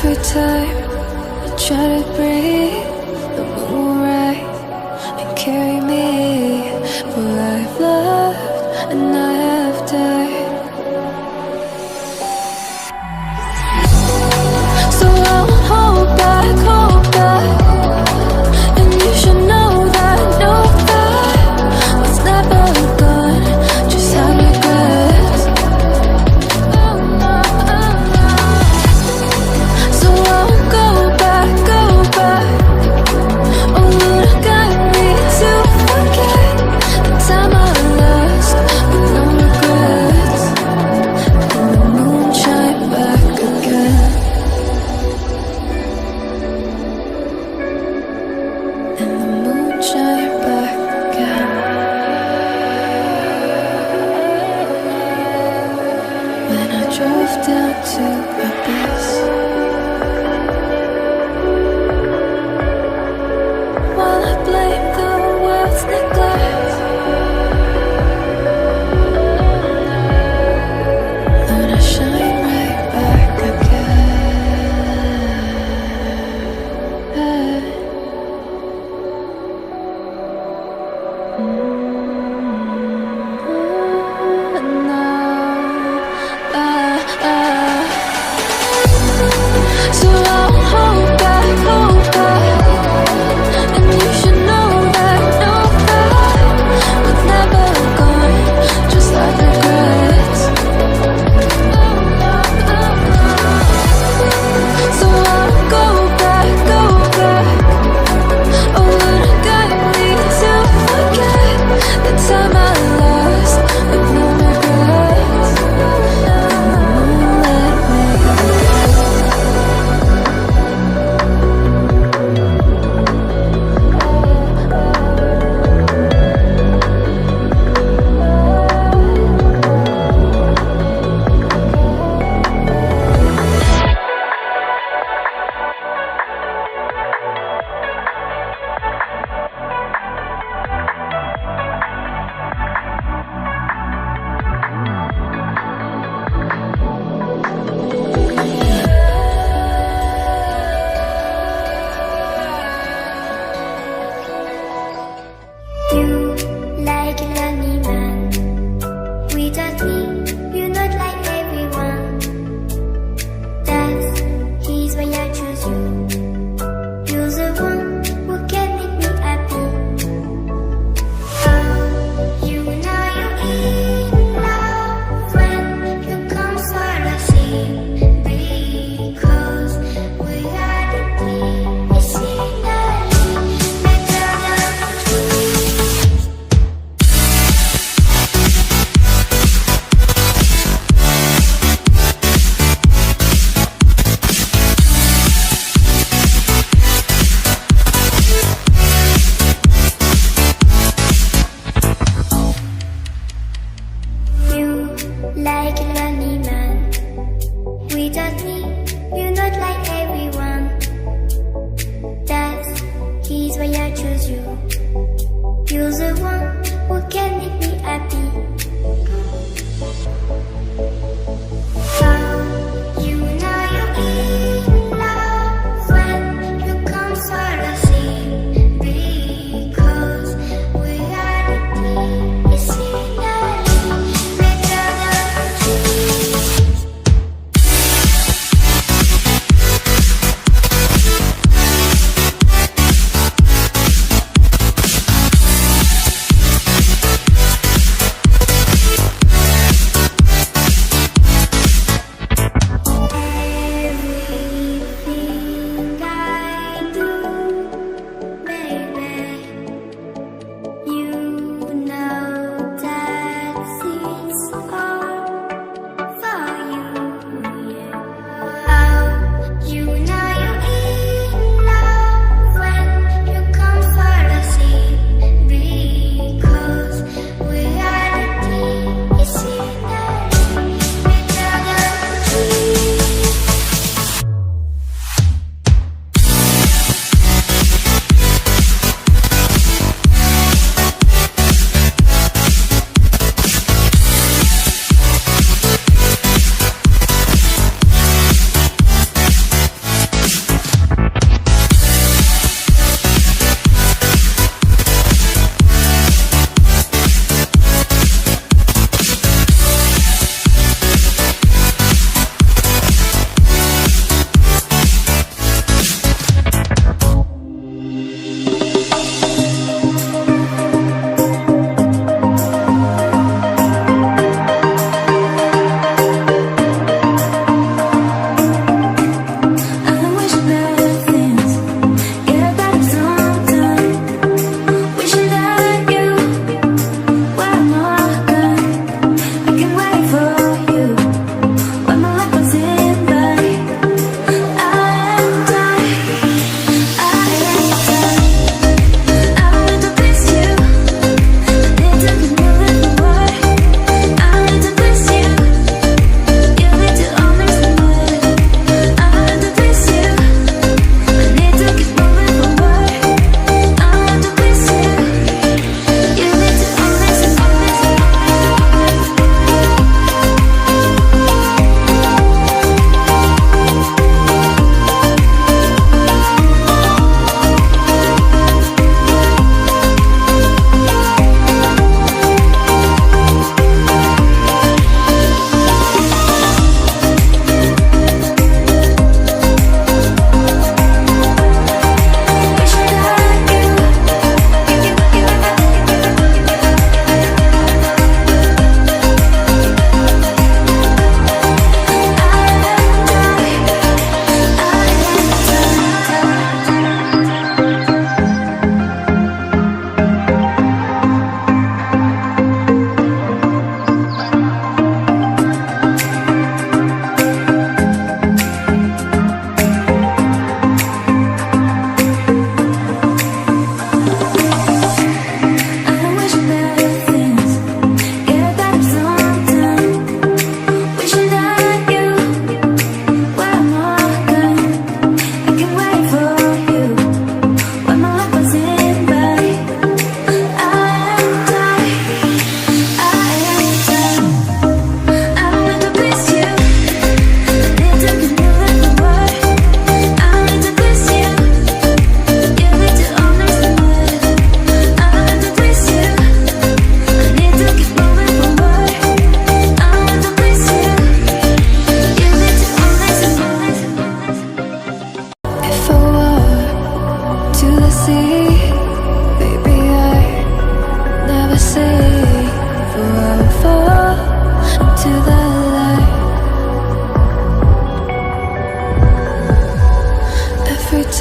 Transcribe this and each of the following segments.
Every time I try to breathe, the moon will rise and carry me. For I've loved and I have died. So I'll hold back, and you should know that what's never gone just have regrets. So I'll go back. Oh, look at me to forget the time I lost with no regrets. And the moon shine back again. And the moon shine back again. When I drove down to abyss, while I blame the world's neglect, Lord, I shine right back again. So I'll hold back, and you should know that what's never gone just like regrets. So I'll go back. Oh, look at me to forget the time I lost with no regrets. And the moon let me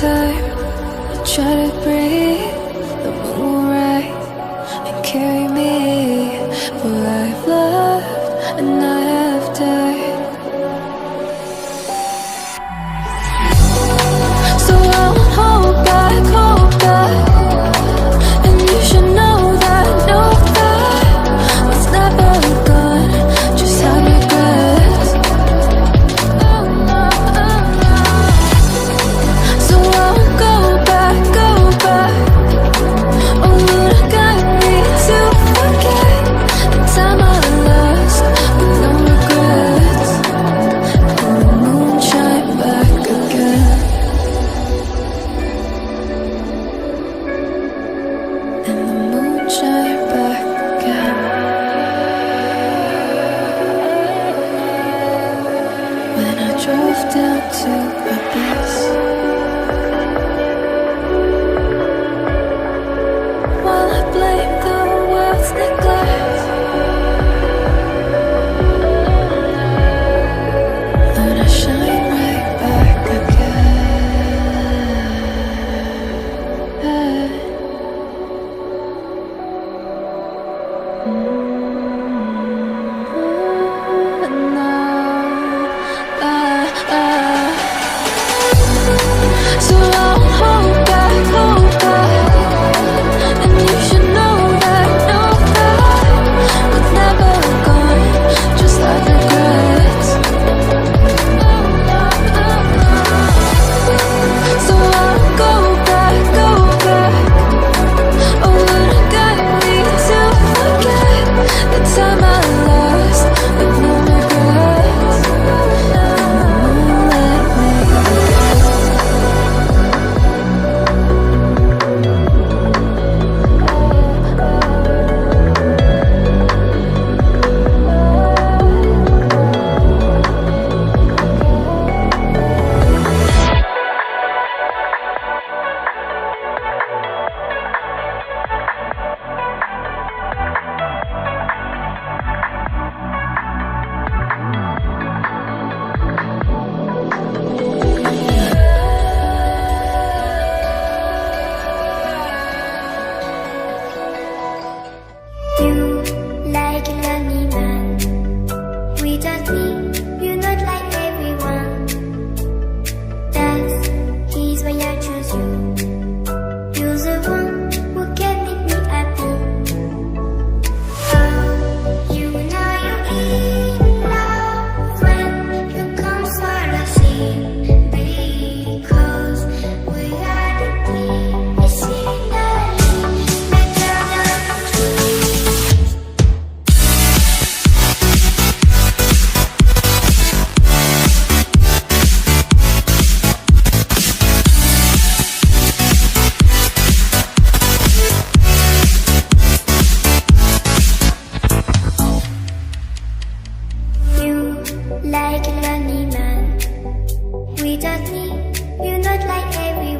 time I try to breathe, the moon will rise and carry me. For I've loved and I have died. So I won't hold back, hold back. And you should know that what's never gone just have regrets. So I won't go back, go back. Oh, would I got me to forget the time I lost with no regrets. And the moon shine back again. And the moon shine back again. When I drove down to abyss, while I blame the world's neglect, then I shine right back again. So I'll hold back, hold back. And you should know that what's never gone just like regrets. So I'll go back, go back. Oh, would I got me to forget the time I lost with no regrets. Let me. You like a lonely man. Without me, you're not like everyone. That is why I choose you. You're the one who can make me happy. Oh, you know you're in love when you come swallow sea. Because we are the medicinally better than trees. You like a lonely man. Without me, you're not like everyone.